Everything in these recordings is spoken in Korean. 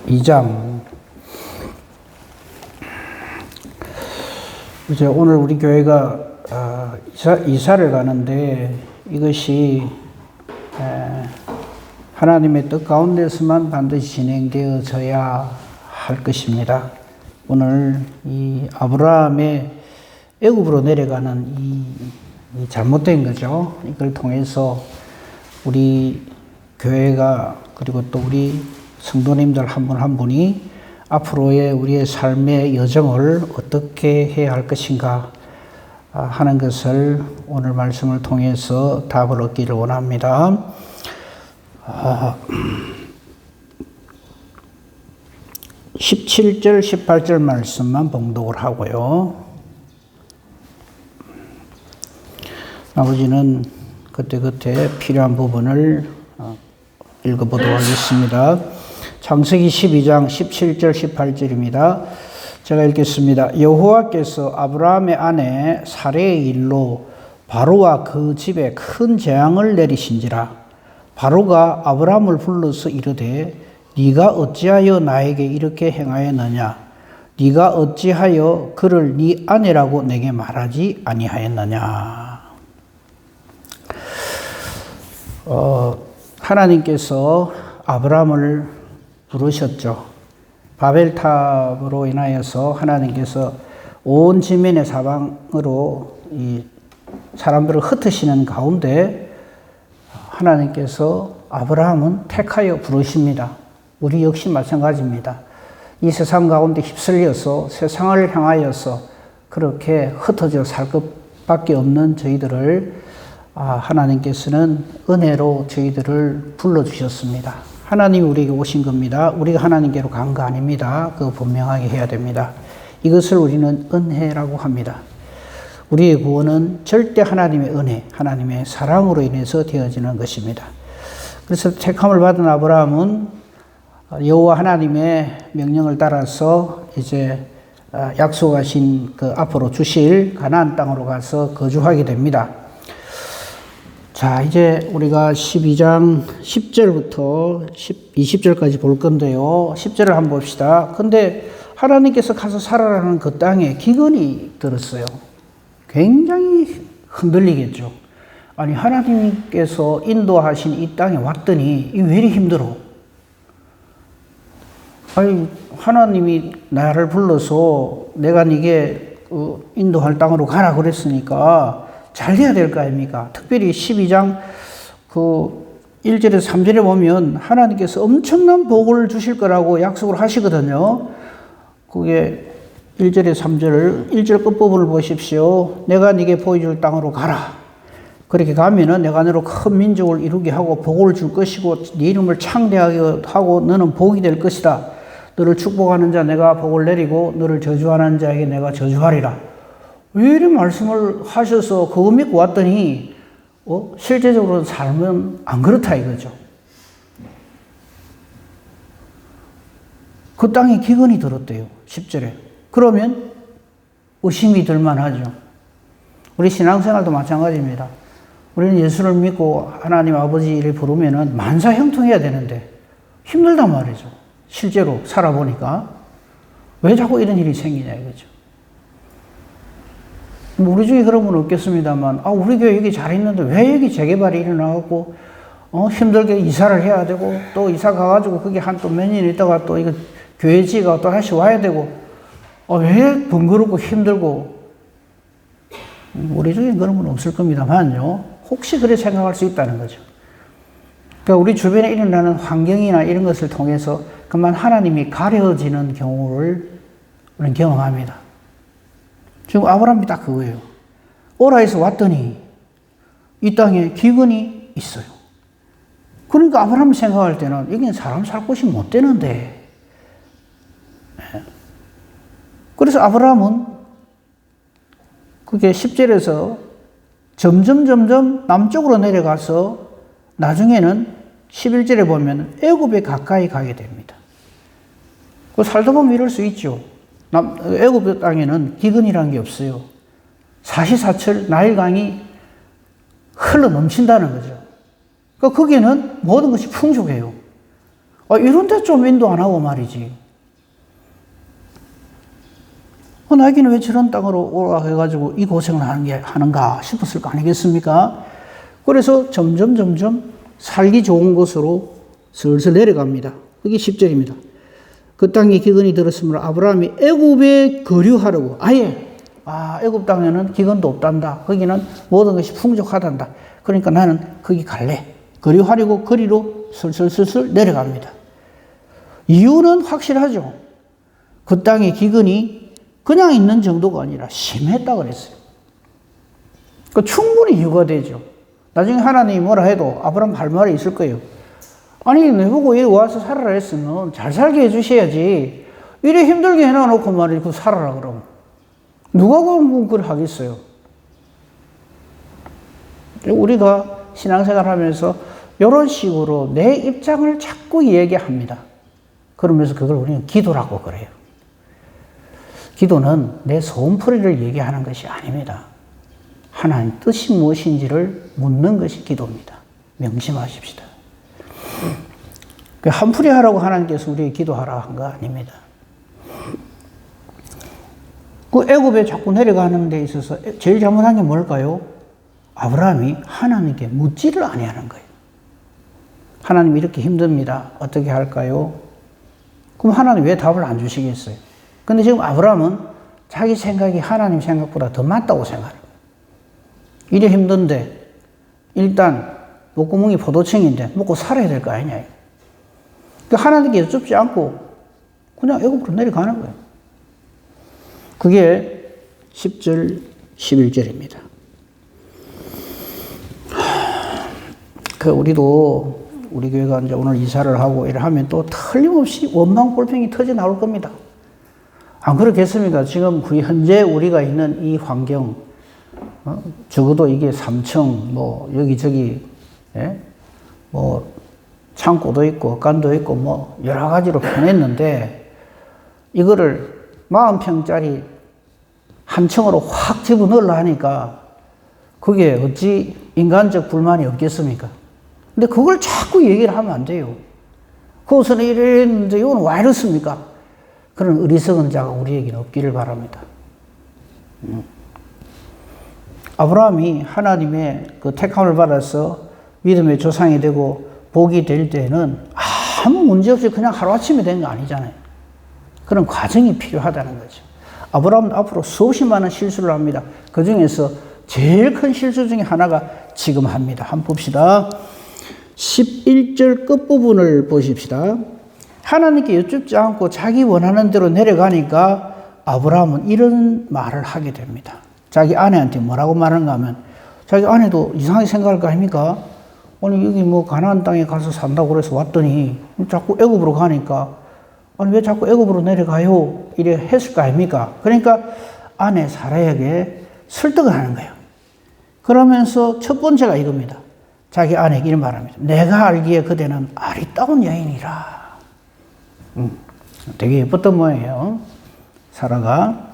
2장. 이제 오늘 우리 교회가 이사를 가는데 이것이 하나님의 뜻 가운데서만 반드시 진행되어져야 할 것입니다. 오늘 이 아브라함의 애굽으로 내려가는 이 잘못된 거죠. 이걸 통해서 우리 교회가 그리고 또 우리 성도님들 한 분 한 분이 앞으로의 우리의 삶의 여정을 어떻게 해야 할 것인가 하는 것을 오늘 말씀을 통해서 답을 얻기를 원합니다. 17절, 18절 말씀만 봉독을 하고요. 나머지는 그때그때 필요한 부분을 읽어보도록 하겠습니다. 창세기 12장 17절 18절입니다. 제가 읽겠습니다. 여호와께서 아브라함의 아내 사레의 일로 바로와 그 집에 큰 재앙을 내리신지라. 바로가 아브라함을 불러서 이르되 네가 어찌하여 나에게 이렇게 행하였느냐? 네가 어찌하여 그를 네 아내라고 내게 말하지 아니하였느냐? 하나님께서 아브라함을 부르셨죠. 바벨탑으로 인하여서 하나님께서 온 지면의 사방으로 이 사람들을 흩으시는 가운데 하나님께서 아브라함은 택하여 부르십니다. 우리 역시 마찬가지입니다. 이 세상 가운데 휩쓸려서 세상을 향하여서 그렇게 흩어져 살 것밖에 없는 저희들을 하나님께서는 은혜로 저희들을 불러주셨습니다. 하나님이 우리에게 오신 겁니다. 우리가 하나님께로 간 거 아닙니다. 그거 분명하게 해야 됩니다. 이것을 우리는 은혜라고 합니다. 우리의 구원은 절대 하나님의 은혜, 하나님의 사랑으로 인해서 되어지는 것입니다. 그래서 택함을 받은 아브라함은 여호와 하나님의 명령을 따라서 이제 약속하신 그 앞으로 주실 가나안 땅으로 가서 거주하게 됩니다. 자, 이제 우리가 12장 10절부터 20절까지 볼 건데요. 10절을 한번 봅시다. 근데 하나님께서 가서 살아라는 그 땅에 기근이 들었어요. 굉장히 흔들리겠죠. 아니, 하나님께서 인도하신 이 땅에 왔더니 왜 이리 힘들어? 아니, 하나님이 나를 불러서 내가 네게 인도할 땅으로 가라 그랬으니까 잘 돼야 될 거 아닙니까? 특별히 12장 1절에서 3절에 보면 하나님께서 엄청난 복을 주실 거라고 약속을 하시거든요. 그게 1절에서 3절을 1절 끝부분을 보십시오. 내가 네게 보여줄 땅으로 가라. 그렇게 가면은 내가 너로 큰 민족을 이루게 하고 복을 줄 것이고 네 이름을 창대하게 하고 너는 복이 될 것이다. 너를 축복하는 자 내가 복을 내리고 너를 저주하는 자에게 내가 저주하리라. 왜 이런 말씀을 하셔서 그거 믿고 왔더니 실제적으로 삶은 안 그렇다 이거죠. 그 땅에 기근이 들었대요. 10절에. 그러면 의심이 들만 하죠. 우리 신앙생활도 마찬가지입니다. 우리는 예수를 믿고 하나님 아버지를 부르면은 만사형통해야 되는데 힘들단 말이죠. 실제로 살아보니까. 왜 자꾸 이런 일이 생기냐 이거죠. 우리 중에 그런 분 없겠습니다만, 우리 교회 여기 잘 있는데 왜 여기 재개발이 일어나고, 힘들게 이사를 해야 되고, 또 이사 가가지고 그게 또 몇 년 있다가 또 이거 교회지가 또 다시 와야 되고, 왜 번거롭고 힘들고, 우리 중에 그런 분 없을 겁니다만요. 혹시 그렇게 생각할 수 있다는 거죠. 그러니까 우리 주변에 일어나는 환경이나 이런 것을 통해서 그만 하나님이 가려지는 경우를 우리는 경험합니다. 지금 아브라함이 딱 그거예요. 오라에서 왔더니 이 땅에 기근이 있어요. 그러니까 아브라함이 생각할 때는 여기는 사람 살 곳이 못 되는데. 그래서 아브라함은 그게 10절에서 점점 남쪽으로 내려가서 나중에는 11절에 보면 애굽에 가까이 가게 됩니다. 살다 보면 이럴 수 있죠. 애굽 땅에는 기근이라는 게 없어요. 사시사철 나일강이 흘러 넘친다는 거죠. 그러니까 거기에는 모든 것이 풍족해요. 이런데 좀 인도 안 하고 말이지. 나에게는 왜 저런 땅으로 오라 해가지고 이 고생을 하는가 싶었을 거 아니겠습니까? 그래서 점점 살기 좋은 곳으로 슬슬 내려갑니다. 그게 10절입니다. 그 땅에 기근이 들었으므로 아브라함이 애굽에 거류하려고 아예 애굽 땅에는 기근도 없단다. 거기는 모든 것이 풍족하단다. 그러니까 나는 거기 갈래. 거류하려고 거리로 슬슬 내려갑니다. 이유는 확실하죠. 그 땅의 기근이 그냥 있는 정도가 아니라 심했다 그랬어요. 충분히 이유가 되죠. 나중에 하나님이 뭐라 해도 아브라함 할 말이 있을 거예요. 아니 내보고 여기 와서 살아라 했으면 잘 살게 해주셔야지. 이래 힘들게 해놔놓고 말이지 그 살아라 그러면. 누가 그걸 하겠어요. 우리가 신앙생활 하면서 이런 식으로 내 입장을 자꾸 얘기합니다. 그러면서 그걸 우리는 기도라고 그래요. 기도는 내 소원풀이를 얘기하는 것이 아닙니다. 하나님 뜻이 무엇인지를 묻는 것이 기도입니다. 명심하십시다. 한풀이 하라고 하나님께서 우리에게 기도하라 한 거 아닙니다. 그 애굽에 자꾸 내려가는 데 있어서 제일 잘못한 게 뭘까요? 아브라함이 하나님께 묻지를 아니하는 거예요. 하나님 이렇게 힘듭니다. 어떻게 할까요? 그럼 하나님 왜 답을 안 주시겠어요? 근데 지금 아브라함은 자기 생각이 하나님 생각보다 더 맞다고 생각해요. 이래 힘든데 일단 목구멍이 포도청인데 먹고 살아야 될 거 아니냐. 그러니까 하나님께 여쭙지 않고 그냥 애굽으로 내려가는 거예요. 그게 10절, 11절입니다. 우리도 우리 교회가 이제 오늘 이사를 하고 이래 하면 또 틀림없이 원망 골평이 터져 나올 겁니다. 안 그렇겠습니까? 지금 그 현재 우리가 있는 이 환경, 적어도 이게 3층, 여기저기, 창고도 있고, 간도 있고, 여러 가지로 변했는데, 이거를 40평짜리 한 층으로 확 집어넣으려 하니까, 그게 어찌 인간적 불만이 없겠습니까? 근데 그걸 자꾸 얘기를 하면 안 돼요. 그것은 이랬는데, 이건 왜 이렇습니까? 그런 어리석은 자가 우리에게는 없기를 바랍니다. 아브라함이 하나님의 그 택함을 받아서 믿음의 조상이 되고 복이 될 때는 아무 문제 없이 그냥 하루아침에 된 거 아니잖아요. 그런 과정이 필요하다는 거죠. 아브라함은 앞으로 수없이 많은 실수를 합니다. 그 중에서 제일 큰 실수 중에 하나가 지금 합니다. 한번 봅시다. 11절 끝부분을 보십시다. 하나님께 여쭙지 않고 자기 원하는 대로 내려가니까 아브라함은 이런 말을 하게 됩니다. 자기 아내한테 뭐라고 말하는가 하면 자기 아내도 이상하게 생각할 거 아닙니까? 아니 여기 가나안 땅에 가서 산다고 그래서 왔더니 자꾸 애굽으로 가니까 아니 왜 자꾸 애굽으로 내려가요? 이래 했을 거 아닙니까? 그러니까 아내 사라에게 설득을 하는 거예요. 그러면서 첫 번째가 이겁니다. 자기 아내에게 이런 말합니다. 내가 알기에 그대는 아리따운 여인이라. 되게 예뻤던 모양이에요. 사라가.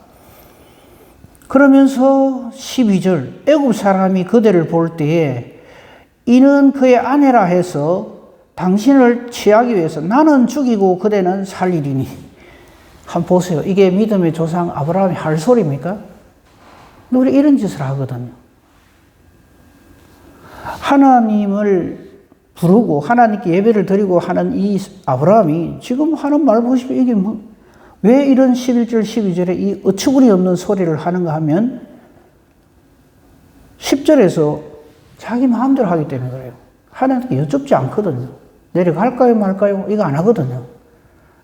그러면서 12절 애굽 사람이 그대를 볼 때에 이는 그의 아내라 해서 당신을 취하기 위해서 나는 죽이고 그대는 살리리니. 한번 보세요. 이게 믿음의 조상 아브라함이 할 소리입니까? 근데 우리 이런 짓을 하거든요. 하나님을 부르고 하나님께 예배를 드리고 하는 이 아브라함이 지금 하는 말 보시면 이게 왜 이런 11절 12절에 이 어처구니 없는 소리를 하는가 하면 10절에서 자기 마음대로 하기 때문에 그래요. 하나님께 여쭙지 않거든요. 내려갈까요 말까요? 이거 안 하거든요.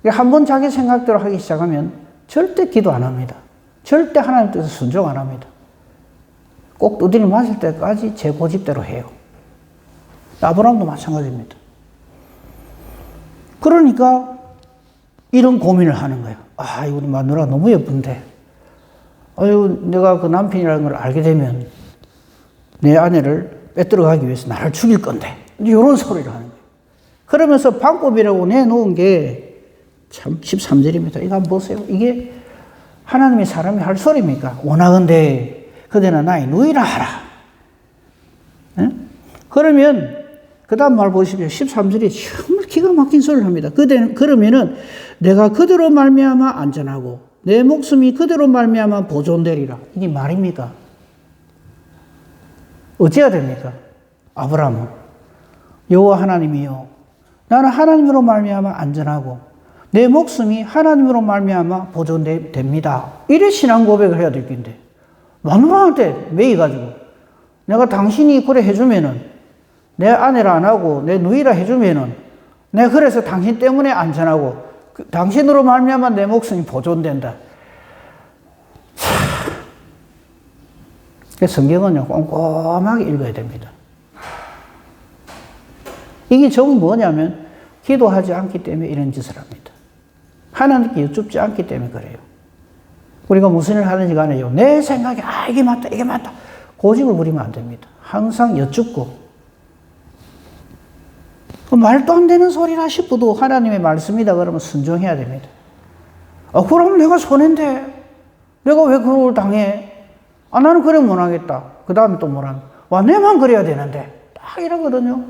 한번 자기 생각대로 하기 시작하면 절대 기도 안 합니다. 절대 하나님 뜻에 순종 안 합니다. 꼭 두드려 맞을 때까지 제 고집대로 해요. 아브라함도 마찬가지입니다. 그러니까 이런 고민을 하는 거예요. 우리 마누라가 너무 예쁜데, 내가 그 남편이라는 걸 알게 되면 내 아내를 빼들어가기 위해서 나를 죽일 건데, 이런 소리를 하는 거예요. 그러면서 방법이라고 내놓은 게 참 13절입니다. 이거 한번 보세요. 이게 하나님이 사람이 할 소리입니까? 원하건대 그대는 나의 누이라 하라. 네? 그러면 그 다음 말 보십시오. 13절이 정말 기가 막힌 소리를 합니다. 그러면은 내가 그대로 말미암아 안전하고 내 목숨이 그대로 말미암아 보존되리라. 이게 말입니까? 어찌해야 됩니까? 아브라함은 여호와 하나님이요, 나는 하나님으로 말미암아 안전하고 내 목숨이 하나님으로 말미암아 보존됩니다. 이래 신앙 고백을 해야 될 텐데 마누라한테 매이가지고 내가 당신이 그래 해주면은 내 아내라 안 하고 내 누이라 해주면은 내가 그래서 당신 때문에 안전하고 당신으로 말미암아 내 목숨이 보존된다. 성경은요 꼼꼼하게 읽어야 됩니다. 이게 정 뭐냐면 기도하지 않기 때문에 이런 짓을 합니다. 하나님께 여쭙지 않기 때문에 그래요. 우리가 무슨 일을 하는지 간에요, 내 생각에 이게 맞다 이게 맞다 고집을 부리면 안 됩니다. 항상 여쭙고 말도 안 되는 소리라 싶어도 하나님의 말씀이다 그러면 순종해야 됩니다. 그럼 내가 손해인데 내가 왜 그걸 당해? 나는 그래 못하겠다. 그 다음에 또 뭐라면 내만 그래야 되는데 딱 이러거든요.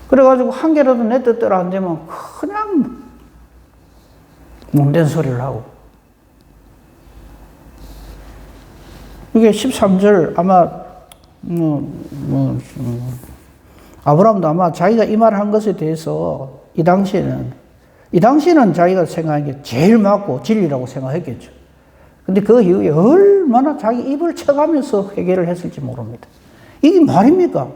그래가지고 한 개라도 내 뜻대로 안 되면 그냥 못된 소리를 하고. 이게 13절 아마 아브라함도 아마 자기가 이 말을 한 것에 대해서 이 당시에는 자기가 생각한 게 제일 맞고 진리라고 생각했겠죠. 근데 그 이후에 얼마나 자기 입을 쳐가면서 회개를 했을지 모릅니다. 이게 말입니까?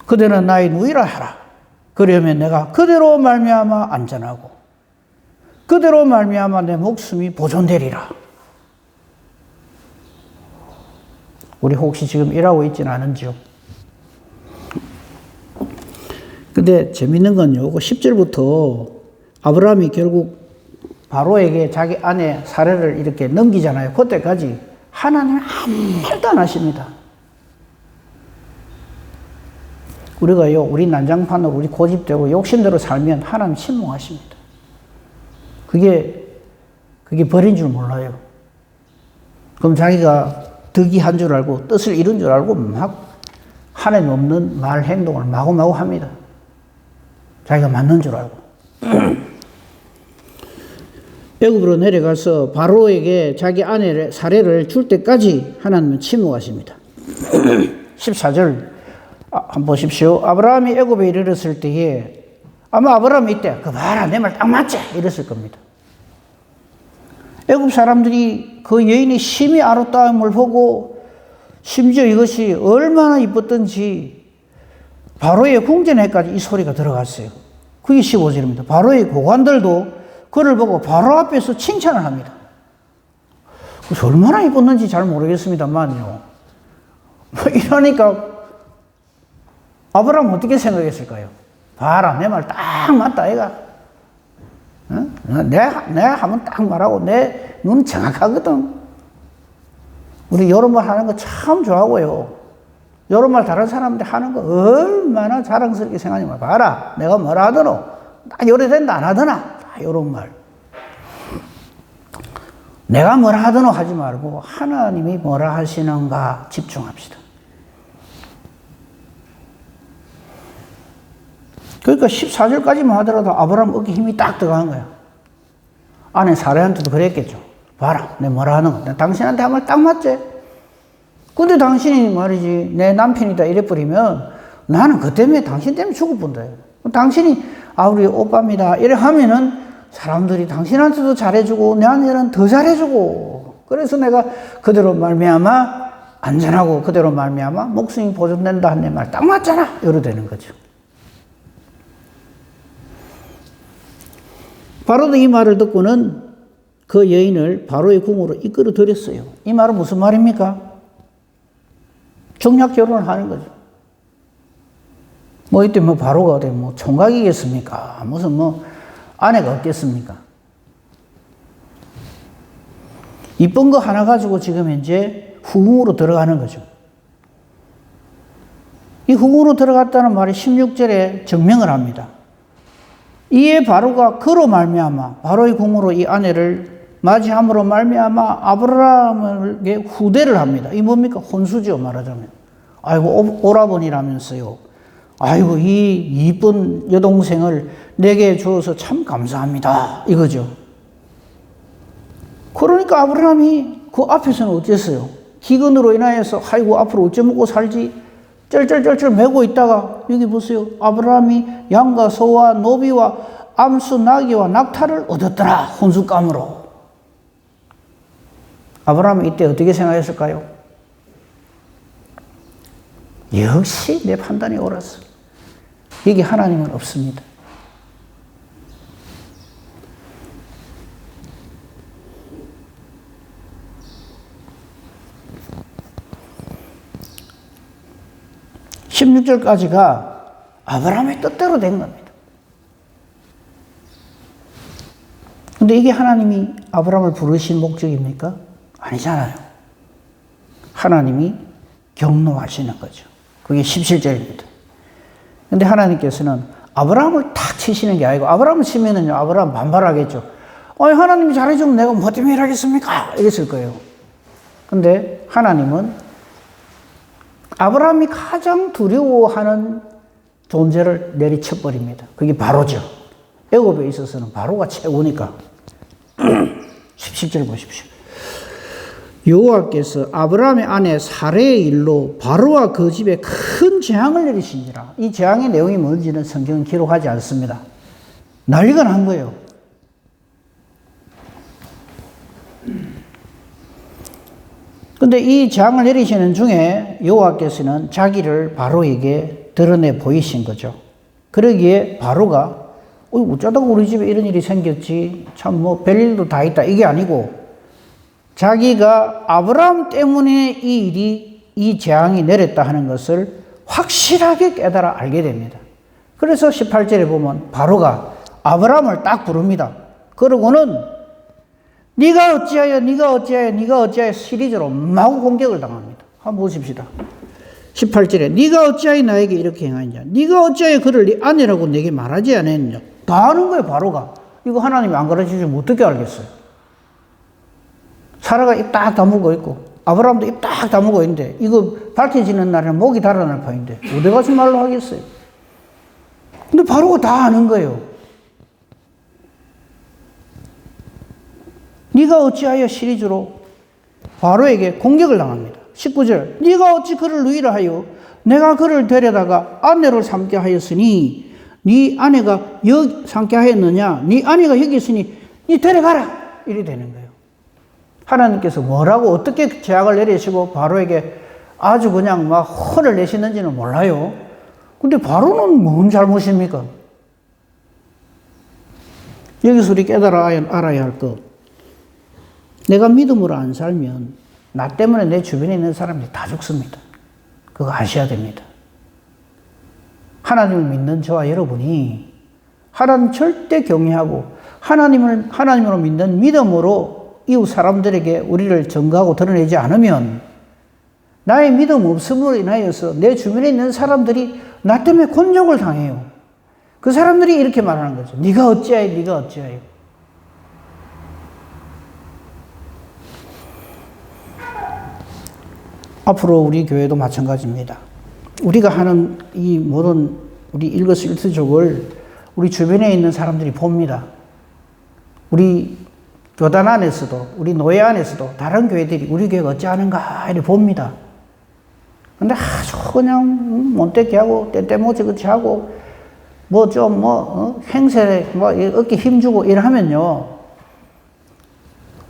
그대는 나의 누이라 하라. 그러면 내가 그대로 말미암아 안전하고 그대로 말미암아 내 목숨이 보존되리라. 우리 혹시 지금 일하고 있지는 않은지요? 근데 재밌는 건요, 10절부터 아브라함이 결국 바로에게 자기 아내 사례를 이렇게 넘기잖아요. 그때까지 하나님은 아무 말도 안 하십니다. 우리가요, 우리 난장판으로 우리 고집대로 욕심대로 살면 하나님 침묵하십니다. 그게 벌인 줄 몰라요. 그럼 자기가 득이한 줄 알고 뜻을 이룬 줄 알고 막 하나님 없는 말 행동을 마구마구 합니다. 자기가 맞는 줄 알고. 애굽으로 내려가서 바로에게 자기 아내 사례를 줄 때까지 하나님은 침묵하십니다. 14절 한번 보십시오. 아브라함이 애굽에 이르렀을 때에 아마 아브라함이 이때 그 봐라 내 말 딱 맞지 이랬을 겁니다. 애굽 사람들이 그 여인의 심히 아름다움을 보고 심지어 이것이 얼마나 이뻤던지 바로의 궁전에까지 이 소리가 들어갔어요. 그게 15절입니다. 바로의 고관들도 그를 보고 바로 앞에서 칭찬을 합니다. 그래서 얼마나 이뻤는지 잘 모르겠습니다만요. 이러니까 아브라함은 어떻게 생각했을까요? 봐라, 내 말 딱 맞다, 얘가. 내가 하면 딱 말하고, 내 눈은 정확하거든. 우리 이런 말 하는 거 참 좋아하고요. 이런 말 다른 사람들 하는 거 얼마나 자랑스럽게 생각하냐면, 봐라, 내가 뭐라 하더노? 딱 요래 된다, 안 하더나? 이런 말. 내가 뭐라 하더노 하지 말고, 하나님이 뭐라 하시는가 집중합시다. 그러니까 14절까지만 하더라도 아브라함 어깨 힘이 딱 들어간 거야. 아내 사례한테도 그랬겠죠. 봐라, 내 뭐라 하는 거. 당신한테 한 말 딱 맞지? 근데 당신이 말이지, 내 남편이다 이래버리면 나는 그 때문에 당신 때문에 죽을 뻔다. 당신이, 우리 오빠입니다. 이래 하면은 사람들이 당신한테도 잘해주고, 내한테는 더 잘해주고. 그래서 내가 그대로 말미암아 안전하고 그대로 말미암아 목숨이 보존된다 한 내 말 딱 맞잖아. 이러 되는 거죠. 바로도 이 말을 듣고는 그 여인을 바로의 궁으로 이끌어 들였어요. 이 말은 무슨 말입니까? 정략 결혼을 하는 거죠. 이때 바로가 어디 총각이겠습니까? 무슨 아내가 없겠습니까? 이쁜 거 하나 가지고 지금 이제 후궁으로 들어가는 거죠. 이 후궁으로 들어갔다는 말이 16절에 증명을 합니다. 이에 바로가 그로 말미암아 바로의 궁으로 이 아내를 맞이함으로 말미암아 아브라함에게 후대를 합니다. 이 뭡니까? 혼수죠, 말하자면. 아이고, 오라버니라면서요. 아이고, 이 이쁜 여동생을 내게 주어서 참 감사합니다. 이거죠. 그러니까 아브라함이 그 앞에서는 어땠어요? 기근으로 인하여서 아이고, 앞으로 어째 먹고 살지? 쩔쩔쩔쩔 매고 있다가 여기 보세요. 아브라함이 양과 소와 노비와 암수 나귀와 낙타를 얻었더라. 혼숫감으로. 아브라함은 이때 어떻게 생각했을까요? 역시 내 판단이 옳았어. 여기 하나님은 없습니다. (16절까지가) 아브라함의 뜻대로 된 겁니다. 근데 이게 하나님이 아브라함을 부르신 목적입니까? 아니잖아요. 하나님이 경노하시는 거죠. 그게 17절입니다. 근데 하나님께서는 아브라함을 탁 치시는 게 아니고, 아브라함을 치면은요, 아브라함 반발하겠죠. 하나님이 잘해주면 내가 뭐 때문에 일하겠습니까? 이랬을 거예요. 근데 하나님은 아브라함이 가장 두려워하는 존재를 내리쳐버립니다. 그게 바로죠. 애굽에 있어서는 바로가 최고니까. 17절 보십시오. 여호와께서 아브라함의 아내 사레의 일로 바로와 그 집에 큰 재앙을 내리시니라. 이 재앙의 내용이 뭔지는 성경은 기록하지 않습니다. 난리가 난 거예요. 근데 이 재앙을 내리시는 중에 여호와께서는 자기를 바로에게 드러내 보이신 거죠. 그러기에 바로가 어쩌다가 우리 집에 이런 일이 생겼지, 참 뭐 별일도 다 있다, 이게 아니고 자기가 아브라함 때문에 이 일이, 이 재앙이 내렸다 하는 것을 확실하게 깨달아 알게 됩니다. 그래서 18절에 보면 바로가 아브라함을 딱 부릅니다. 그러고는 네가 어찌하여 시리즈로 마구 공격을 당합니다. 한번 보십시다. 18절에 네가 어찌하여 나에게 이렇게 행하느냐, 네가 어찌하여 그를 네 아내라고 내게 말하지 않았느냐. 다 아는 거예요. 바로가. 이거 하나님이 안 가르쳐주면 어떻게 알겠어요? 사라가 입 딱 다물고 있고 아브라함도 입 딱 다물고 있는데 이거 밝혀지는 날에는 목이 달아날 판인데 어디 가서 말로 하겠어요? 근데 바로가 다 아는 거예요. 네가 어찌하여 시리즈로 바로에게 공격을 당합니다. 19절 네가 어찌 그를 누이라 하여 내가 그를 데려다가 아내로 삼게 하였으니 네 아내가 여기 삼게 하였느냐, 네 아내가 여기 있으니 네 데려가라, 이래 되는 거예요. 하나님께서 뭐라고 어떻게 재앙을 내리시고 바로에게 아주 그냥 막 혼을 내시는지는 몰라요. 근데 바로는 뭔 잘못입니까? 여기서 우리 깨달아 알아야 할 것, 내가 믿음으로 안 살면 나 때문에 내 주변에 있는 사람들이 다 죽습니다. 그거 아셔야 됩니다. 하나님을 믿는 저와 여러분이 하나님 절대 경외하고 하나님으로 믿는 믿음으로 이웃 사람들에게 우리를 증거하고 드러내지 않으면 나의 믿음 없음으로 인하여서 내 주변에 있는 사람들이 나 때문에 곤욕을 당해요. 그 사람들이 이렇게 말하는 거죠. 네가 어찌하여, 네가 어찌하여. 앞으로 우리 교회도 마찬가지입니다. 우리가 하는 이 모든 우리 일거수일투족을 우리 주변에 있는 사람들이 봅니다. 우리 교단 안에서도, 우리 노예 안에서도 다른 교회들이 우리 교회가 어찌하는가 이렇게 봅니다. 근데 아주 그냥 못되게 하고 떼떼모지그치 하고 뭐 좀 행세에 어깨 힘주고 이러면요,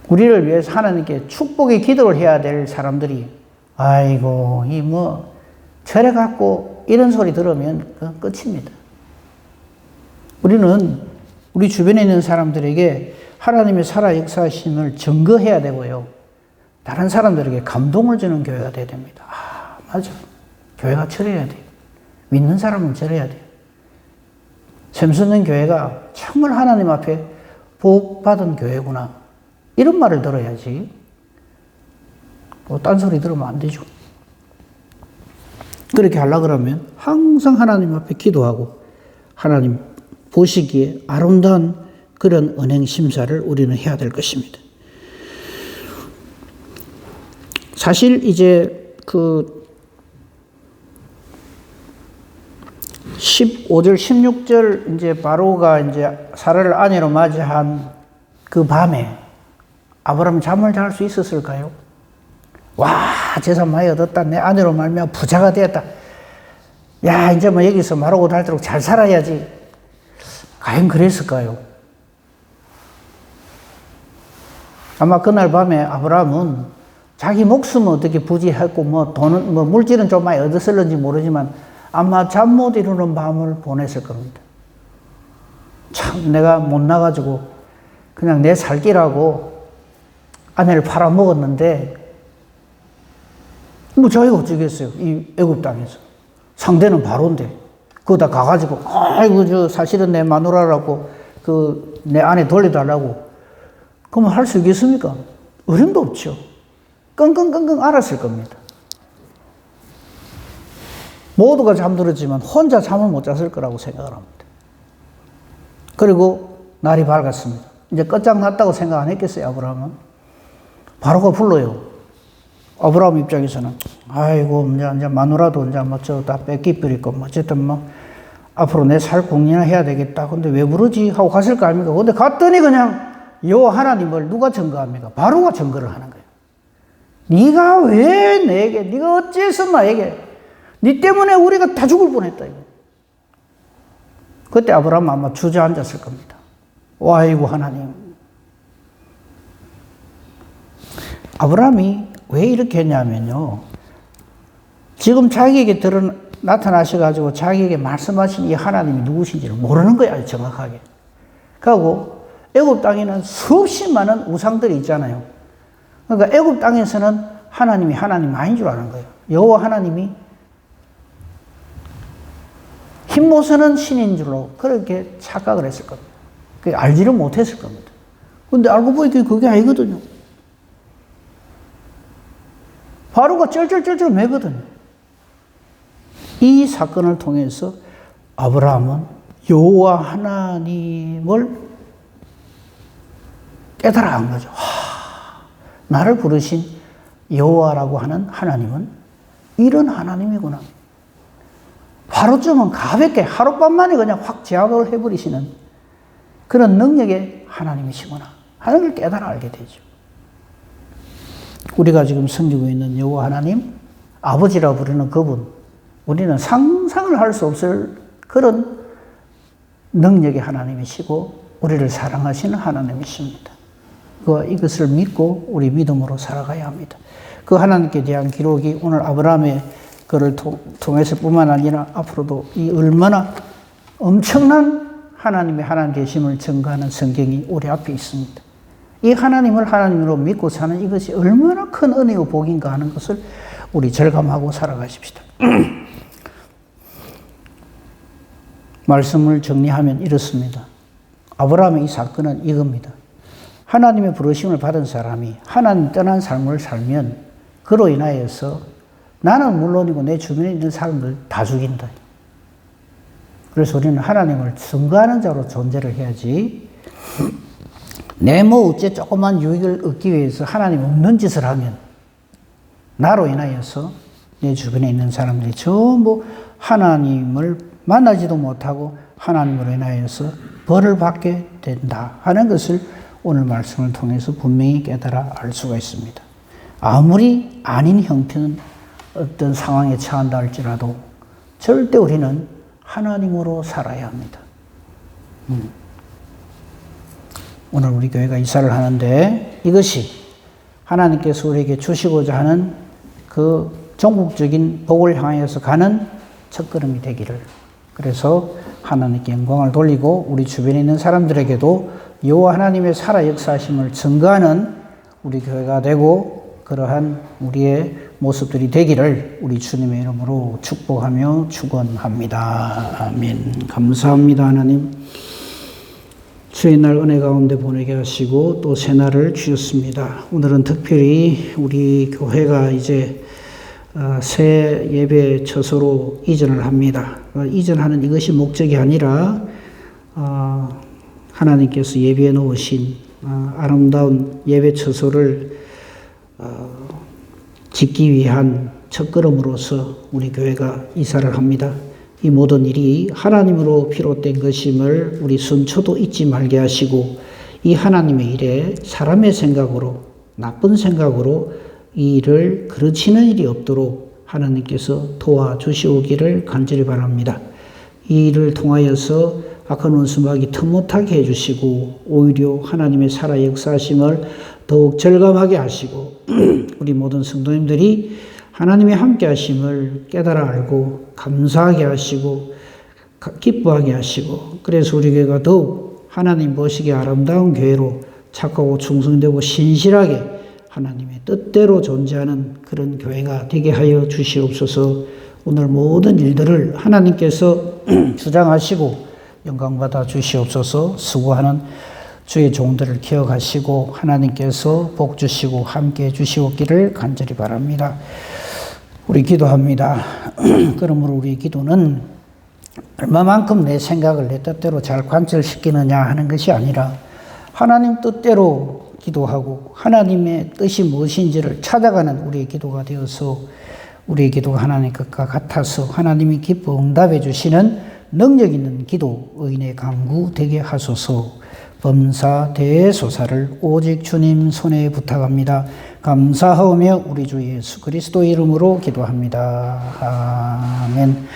우리를 위해서 하나님께 축복의 기도를 해야 될 사람들이 아이고 이 저래 갖고 이런 소리 들으면 그건 끝입니다. 우리는 우리 주변에 있는 사람들에게 하나님의 살아 역사하심을 증거해야 되고요, 다른 사람들에게 감동을 주는 교회가 돼야 됩니다. 아, 맞아. 교회가 저래야 돼요. 믿는 사람은 저래야 돼요. 샘솟는 교회가 정말 하나님 앞에 복받은 교회구나, 이런 말을 들어야지 딴소리 들으면 안 되죠. 그렇게 하려고 그러면 항상 하나님 앞에 기도하고 하나님 보시기에 아름다운 그런 은행 심사를 우리는 해야 될 것입니다. 사실 이제 15절, 16절 이제 바로가 이제 사라를 아내로 맞이한 그 밤에 아브라함이 잠을 잘 수 있었을까요? 와, 재산 많이 얻었다. 내 아내로 말미암아 부자가 되었다. 야, 이제 뭐 여기서 말하고 닳도록 잘 살아야지. 과연 그랬을까요? 아마 그날 밤에 아브라함은 자기 목숨은 어떻게 부지했고 뭐 돈은 뭐 물질은 좀 많이 얻었을는지 모르지만 아마 잠 못 이루는 밤을 보냈을 겁니다. 참 내가 못나가지고 그냥 내 살기라고 아내를 팔아먹었는데 뭐 저희가 어쩌겠어요. 이 애굽 땅에서 상대는 바로인데 그거 다 가가지고 아이고 저 사실은 내 마누라라고 그 내 아내 돌려달라고 그러면 할 수 있겠습니까? 어림도 없죠. 끙끙끙끙 앓았을 겁니다. 모두가 잠들었지만 혼자 잠을 못 잤을 거라고 생각을 합니다. 그리고 날이 밝았습니다. 이제 끝장났다고 생각 안 했겠어요, 아브라함은? 바로가 불러요. 아브라함 입장에서는 아이고 이제 마누라도 이제 뭐 저 다 뺏기버리고 뭐 어쨌든 뭐 앞으로 내 살 공리나 해야 되겠다. 근데 왜 부르지 하고 갔을 거 아닙니까? 근데 갔더니 그냥 여호와 하나님을 누가 증거합니까? 바로가 증거를 하는 거예요. 네가 왜 내게, 네가 어째서 나에게, 네 때문에 우리가 다 죽을 뻔했다. 이거. 그때 아브라함은 아마 주저앉았을 겁니다. 아이고 하나님. 아브라함이 왜 이렇게 했냐면요. 지금 자기에게 나타나셔가지고 자기에게 말씀하신 이 하나님이 누구신지를 모르는 거야, 정확하게. 그리고 애굽 땅에는 수없이 많은 우상들이 있잖아요. 그러니까 애굽 땅에서는 하나님이 하나님 아닌 줄 아는 거예요. 여호와 하나님이 흰모습은 신인 줄로 그렇게 착각을 했을 겁니다. 알지를 못했을 겁니다. 근데 알고 보니까 그게 아니거든요. 바로가 쩔쩔쩔쩔 매거든요. 이 사건을 통해서 아브라함은 여호와 하나님을 깨달아간 거죠. 나를 부르신 여호와라고 하는 하나님은 이런 하나님이구나. 하루쯤은 가볍게 하룻밤 만에 그냥 확 제압을 해버리시는 그런 능력의 하나님이시구나 하는 걸 깨달아 알게 되죠. 우리가 지금 섬기고 있는 여호와 하나님, 아버지라 부르는 그분, 우리는 상상을 할 수 없을 그런 능력의 하나님이시고 우리를 사랑하시는 하나님이십니다. 이것을 믿고 우리 믿음으로 살아가야 합니다. 그 하나님께 대한 기록이 오늘 아브라함의 그를 통해서 뿐만 아니라 앞으로도 이 얼마나 엄청난 하나님의 하나님 되심을 증거하는 성경이 우리 앞에 있습니다. 이 하나님을 하나님으로 믿고 사는 이것이 얼마나 큰 은혜와 복인가 하는 것을 우리 절감하고 살아가십시다. 말씀을 정리하면 이렇습니다. 아브라함의 이 사건은 이겁니다. 하나님의 부르심을 받은 사람이 하나님 떠난 삶을 살면 그로 인하여서 나는 물론이고 내 주변에 있는 사람들 다 죽인다. 그래서 우리는 하나님을 증거하는 자로 존재를 해야지 내 뭐 어째 조그만 유익을 얻기 위해서 하나님 없는 짓을 하면 나로 인하여서 내 주변에 있는 사람들이 전부 하나님을 만나지도 못하고 하나님으로 인하여서 벌을 받게 된다 하는 것을 오늘 말씀을 통해서 분명히 깨달아 알 수가 있습니다. 아무리 아닌 형편 어떤 상황에 처한다 할지라도 절대 우리는 하나님으로 살아야 합니다. 오늘 우리 교회가 이사를 하는데 이것이 하나님께서 우리에게 주시고자 하는 그 전국적인 복을 향해서 가는 첫걸음이 되기를, 그래서 하나님께 영광을 돌리고 우리 주변에 있는 사람들에게도 여호와 하나님의 살아 역사하심을 증거하는 우리 교회가 되고 그러한 우리의 모습들이 되기를 우리 주님의 이름으로 축복하며 축원합니다. 아멘. 감사합니다. 하나님, 주의 날 은혜 가운데 보내게 하시고 또 새날을 주셨습니다. 오늘은 특별히 우리 교회가 이제 새 예배 처소로 이전을 합니다. 이전하는 이것이 목적이 아니라 하나님께서 예배해 놓으신 아름다운 예배 처소를 짓기 위한 첫걸음으로서 우리 교회가 이사를 합니다. 이 모든 일이 하나님으로 비롯된 것임을 우리 순초도 잊지 말게 하시고 이 하나님의 일에 사람의 생각으로 나쁜 생각으로 이 일을 그르치는 일이 없도록 하나님께서 도와주시오기를 간절히 바랍니다. 이 일을 통하여서 악한 원수마귀 틈 못하게 해주시고 오히려 하나님의 살아 역사하심을 더욱 절감하게 하시고 우리 모든 성도님들이 하나님의 함께 하심을 깨달아 알고 감사하게 하시고 기뻐하게 하시고 그래서 우리 교회가 더욱 하나님 보시기에 아름다운 교회로 착하고 충성되고 신실하게 하나님의 뜻대로 존재하는 그런 교회가 되게 하여 주시옵소서. 오늘 모든 일들을 하나님께서 주장하시고 영광받아 주시옵소서. 수고하는 주의 종들을 기억하시고 하나님께서 복 주시고 함께 주시옵기를 간절히 바랍니다. 우리 기도합니다. 그러므로 우리 기도는 얼마만큼 내 생각을 내 뜻대로 잘 관철시키느냐 하는 것이 아니라 하나님 뜻대로 기도하고 하나님의 뜻이 무엇인지를 찾아가는 우리의 기도가 되어서 우리의 기도가 하나님 것과 같아서 하나님이 기뻐 응답해 주시는 능력 있는 기도 의인의 강구 되게 하소서. 범사 대소사를 오직 주님 손에 부탁합니다. 감사하오며 우리 주 예수 그리스도 이름으로 기도합니다. 아멘.